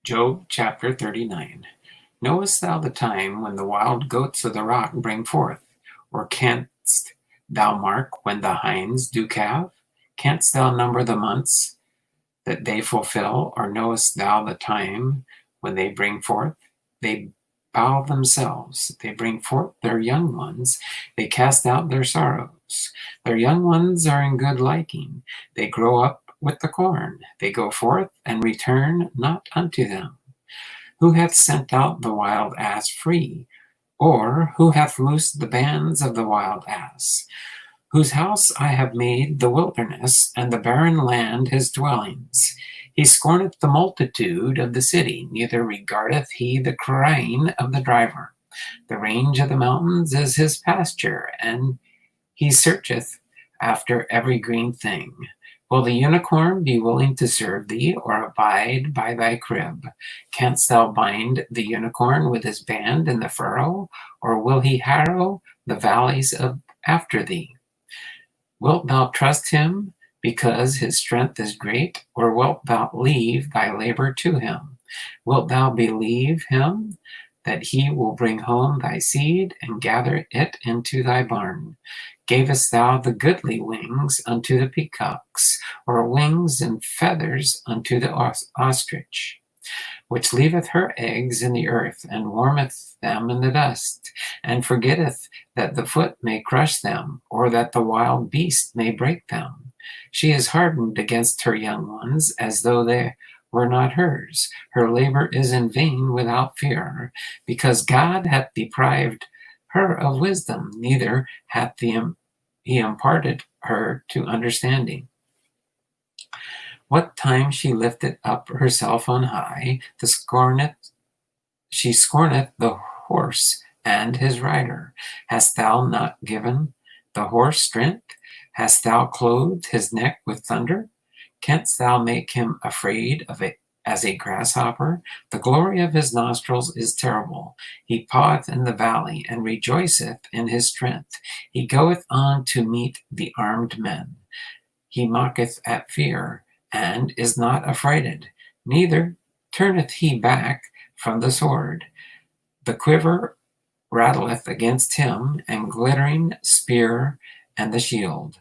Job chapter 39. Knowest thou the time when the wild goats of the rock bring forth? Or canst thou mark when the hinds do calve? Canst thou number the months that they fulfill? Or knowest thou the time when they bring forth? They bow themselves, they bring forth their young ones, they cast out their sorrows. Their young ones are in good liking, they grow up with the corn, they go forth and return not unto them. Who hath sent out the wild ass free? Or who hath loosed the bands of the wild ass? Whose house I have made the wilderness, and the barren land his dwellings. He scorneth the multitude of the city, neither regardeth he the crying of the driver. The range of the mountains is his pasture, and he searcheth after every green thing. Will the unicorn be willing to serve thee, or abide by thy crib? Canst thou bind the unicorn with his band in the furrow, or will he harrow the valleys after thee? Wilt thou trust him because his strength is great, or wilt thou leave thy labor to him? Wilt thou believe him that he will bring home thy seed and gather it into thy barn? Gavest thou the goodly wings unto the peacocks, or wings and feathers unto the ostrich, which leaveth her eggs in the earth, and warmeth them in the dust, and forgetteth that the foot may crush them, or that the wild beast may break them? She is hardened against her young ones, as though they were not hers. Her labor is in vain without fear, because God hath deprived her of wisdom, neither hath he imparted her to understanding. What time she lifteth up herself on high, she scorneth the horse and his rider. Hast thou not given the horse strength? Hast thou clothed his neck with thunder? Canst thou make him afraid of it as a grasshopper? The glory of his nostrils is terrible. He paweth in the valley, and rejoiceth in his strength. He goeth on to meet the armed men. He mocketh at fear, and is not affrighted, neither turneth he back from the sword. The quiver rattleth against him, and glittering spear and the shield.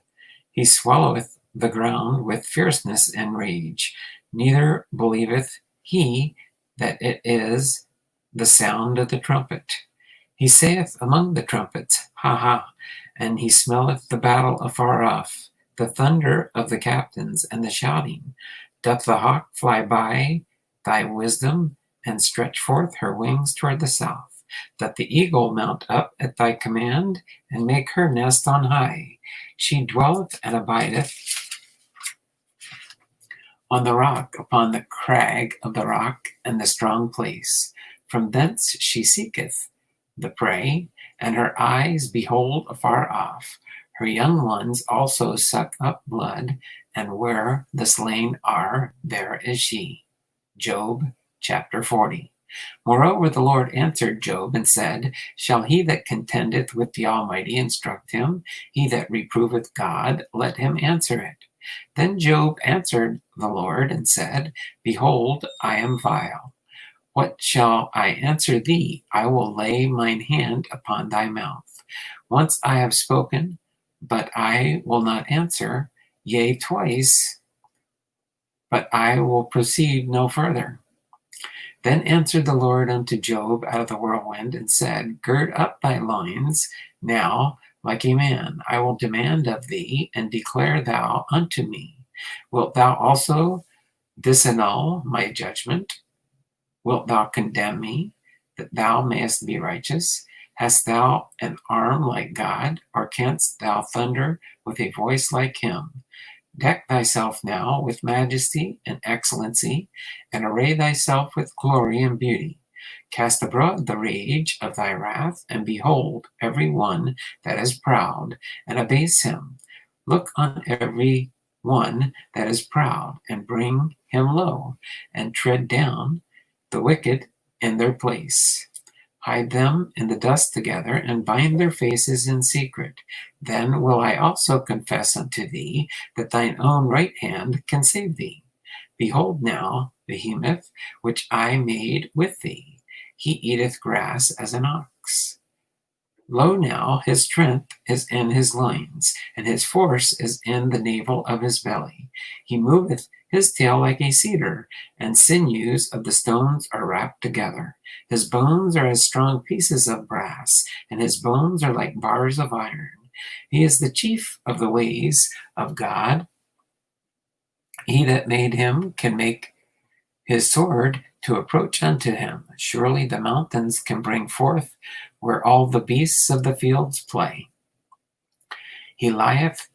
He swalloweth the ground with fierceness and rage, neither believeth he that it is the sound of the trumpet. He saith among the trumpets, Ha ha, and he smelleth the battle afar off, the thunder of the captains and the shouting. Doth the hawk fly by thy wisdom, and stretch forth her wings toward the south? Doth the eagle mount up at thy command, and make her nest on high? She dwelleth and abideth on the rock, upon the crag of the rock and the strong place. From thence she seeketh the prey, and her eyes behold afar off. Her young ones also suck up blood, and where the slain are, there is she. Job chapter 40. Moreover, the Lord answered Job and said, Shall he that contendeth with the Almighty instruct him? He that reproveth God, let him answer it. Then Job answered the Lord and said, Behold, I am vile. What shall I answer thee? I will lay mine hand upon thy mouth. Once I have spoken, but I will not answer, yea, twice, but I will proceed no further. Then answered the Lord unto Job out of the whirlwind, and said, Gird up thy loins now like a man. I will demand of thee, and declare thou unto me. Wilt thou also disannul my judgment? Wilt thou condemn me, that thou mayest be righteous? Hast thou an arm like God, or canst thou thunder with a voice like him? Deck thyself now with majesty and excellency, and array thyself with glory and beauty. Cast abroad the rage of thy wrath, and behold every one that is proud, and abase him. Look on every one that is proud, and bring him low, and tread down the wicked in their place. Hide them in the dust together, and bind their faces in secret. Then will I also confess unto thee that thine own right hand can save thee. Behold now, behemoth, which I made with thee. He eateth grass as an ox. Lo now, his strength is in his loins, and his force is in the navel of his belly. He moveth his tail like a cedar, and sinews of the stones are wrapped together. His bones are as strong pieces of brass, and his bones are like bars of iron. He is the chief of the ways of God. He that made him can make his sword to approach unto him. Surely the mountains can bring forth where all the beasts of the fields play. He lieth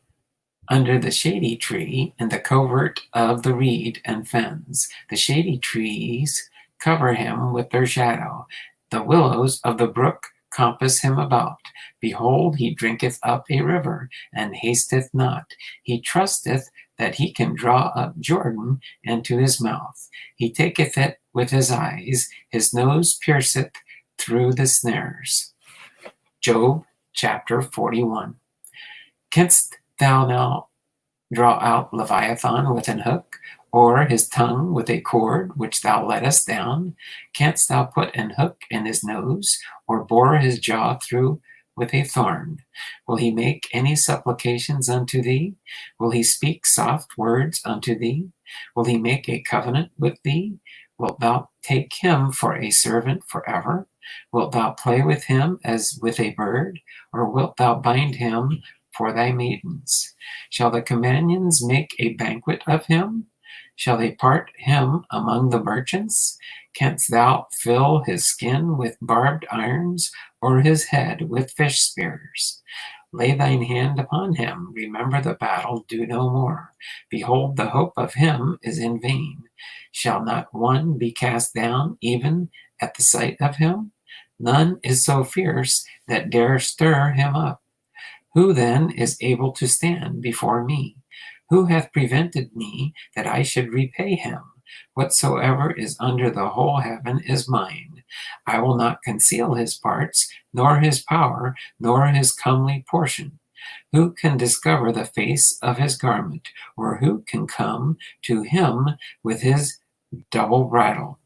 under the shady tree in the covert of the reed and fens. The shady trees cover him with their shadow. The willows of the brook compass him about. Behold, he drinketh up a river, and hasteth not. He trusteth that he can draw up Jordan into his mouth. He taketh it with his eyes. His nose pierceth through the snares. Job chapter 41. Canst thou now draw out Leviathan with an hook, or his tongue with a cord which thou lettest down? Canst thou put an hook in his nose, or bore his jaw through with a thorn? Will he make any supplications unto thee? Will he speak soft words unto thee? Will he make a covenant with thee? Wilt thou take him for a servant forever? Wilt thou play with him as with a bird, or wilt thou bind him for thy maidens? Shall the companions make a banquet of him? Shall they part him among the merchants? Canst thou fill his skin with barbed irons, or his head with fish spears? Lay thine hand upon him, remember the battle, do no more. Behold, the hope of him is in vain. Shall not one be cast down even at the sight of him? None is so fierce that dare stir him up. Who then is able to stand before me? Who hath prevented me that I should repay him? Whatsoever is under the whole heaven is mine. I will not conceal his parts, nor his power, nor his comely portion. Who can discover the face of his garment, or who can come to him with his double bridle?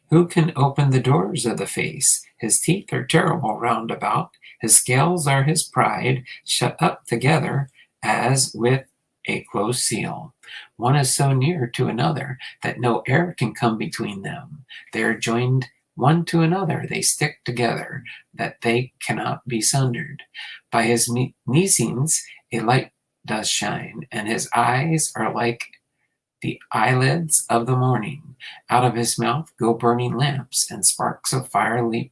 Who can open the doors of the face? His teeth are terrible round about. His scales are his pride, shut up together as with a close seal. One is so near to another that no air can come between them. They are joined one to another. They stick together that they cannot be sundered. By his meseems a light does shine, and his eyes are like the eyelids of the morning. Out of his mouth go burning lamps, and sparks of fire leap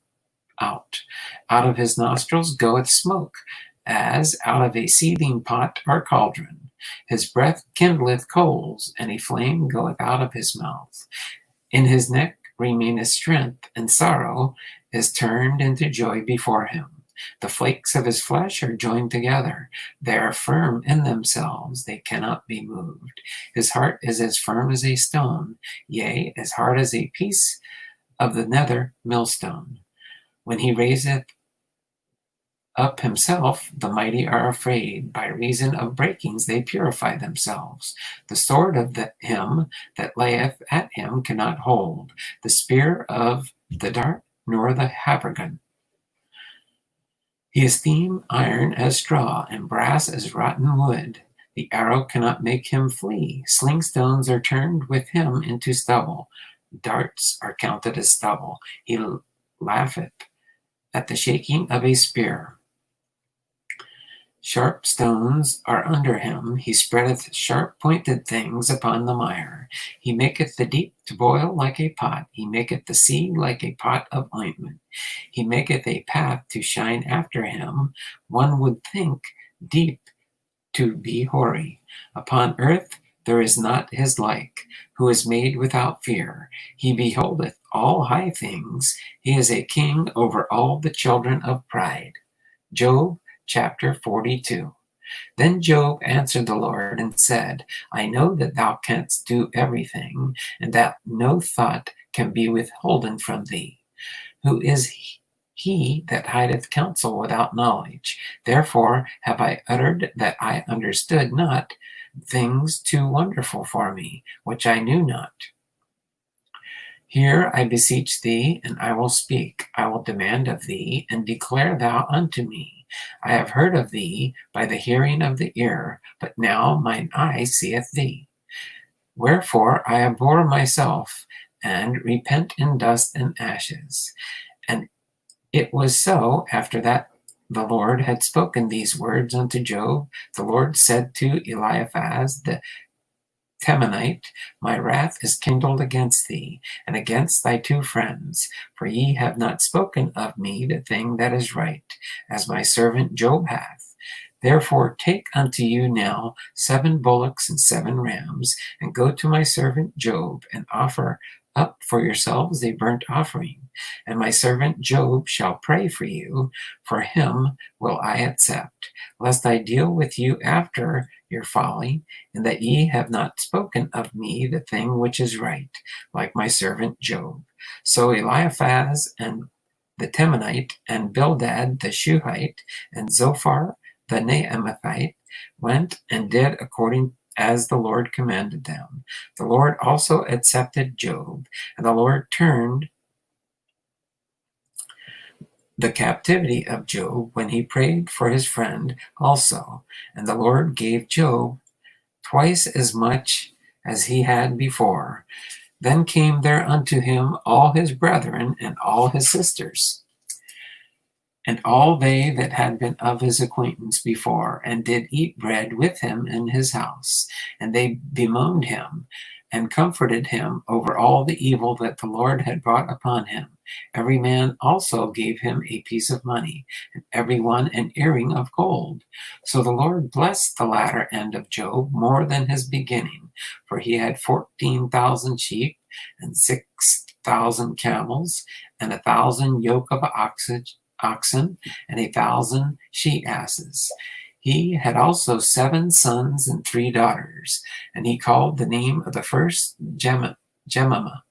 out. Out of his nostrils goeth smoke, as out of a seething pot or cauldron. His breath kindleth coals, and a flame goeth out of his mouth. In his neck remaineth strength, and sorrow is turned into joy before him. The flakes of his flesh are joined together. They are firm in themselves, they cannot be moved. His heart is as firm as a stone, yea, as hard as a piece of the nether millstone. When he raiseth up himself, the mighty are afraid. By reason of breakings they purify themselves. The sword of him that layeth at him cannot hold, the spear of the dart, nor the habergeon. He esteemed iron as straw, and brass as rotten wood. The arrow cannot make him flee. Sling stones are turned with him into stubble. Darts are counted as stubble. He laugheth at the shaking of a spear. Sharp stones are under him. He spreadeth sharp-pointed things upon the mire. He maketh the deep to boil like a pot. He maketh the sea like a pot of ointment. He maketh a path to shine after him. One would think deep to be hoary. Upon earth there is not his like, who is made without fear. He beholdeth all high things. He is a king over all the children of pride. Job chapter 42. Then Job answered the Lord and said, I know that thou canst do everything, and that no thought can be withholden from thee. Who is he that hideth counsel without knowledge? Therefore have I uttered that I understood not, things too wonderful for me, which I knew not. Hear, I beseech thee, and I will speak. I will demand of thee, and declare thou unto me. I have heard of thee by the hearing of the ear, but now mine eye seeth thee. Wherefore I abhor myself, and repent in dust and ashes. And it was so, after that the Lord had spoken these words unto Job, the Lord said to Eliphaz the Temanite, my wrath is kindled against thee, and against thy two friends, for ye have not spoken of me the thing that is right, as my servant Job hath. Therefore take unto you now 7 bullocks and 7 rams, and go to my servant Job, and offer up for yourselves a burnt offering. And my servant Job shall pray for you, for him will I accept, lest I deal with you after your folly, and that ye have not spoken of me the thing which is right, like my servant Job. So Eliphaz and the Temanite, and Bildad the Shuhite, and Zophar the Naamathite went and did according as the Lord commanded them. The Lord also accepted Job, and the Lord turned the captivity of Job when he prayed for his friend also. And the Lord gave Job twice as much as he had before. Then came there unto him all his brethren and all his sisters, and all they that had been of his acquaintance before, and did eat bread with him in his house. And they bemoaned him, and comforted him over all the evil that the Lord had brought upon him. Every man also gave him a piece of money, and every one an earring of gold. So the Lord blessed the latter end of Job more than his beginning, for he had 14,000 sheep, and 6,000 camels, and 1,000 yoke of oxen, and 1,000 she asses. He had also 7 sons and 3 daughters, and he called the name of the first Jemimah,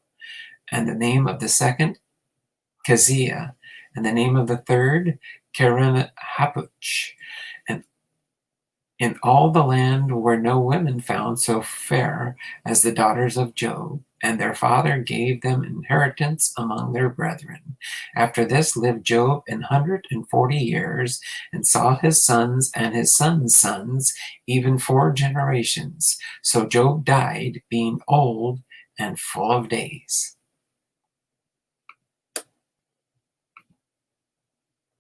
and the name of the second Keziah, and the name of the third Kerenhappuch. And in all the land were no women found so fair as the daughters of Job, and their father gave them inheritance among their brethren. After this lived Job 140 years, and saw his sons and his sons' sons, even 4 generations. So Job died, being old and full of days.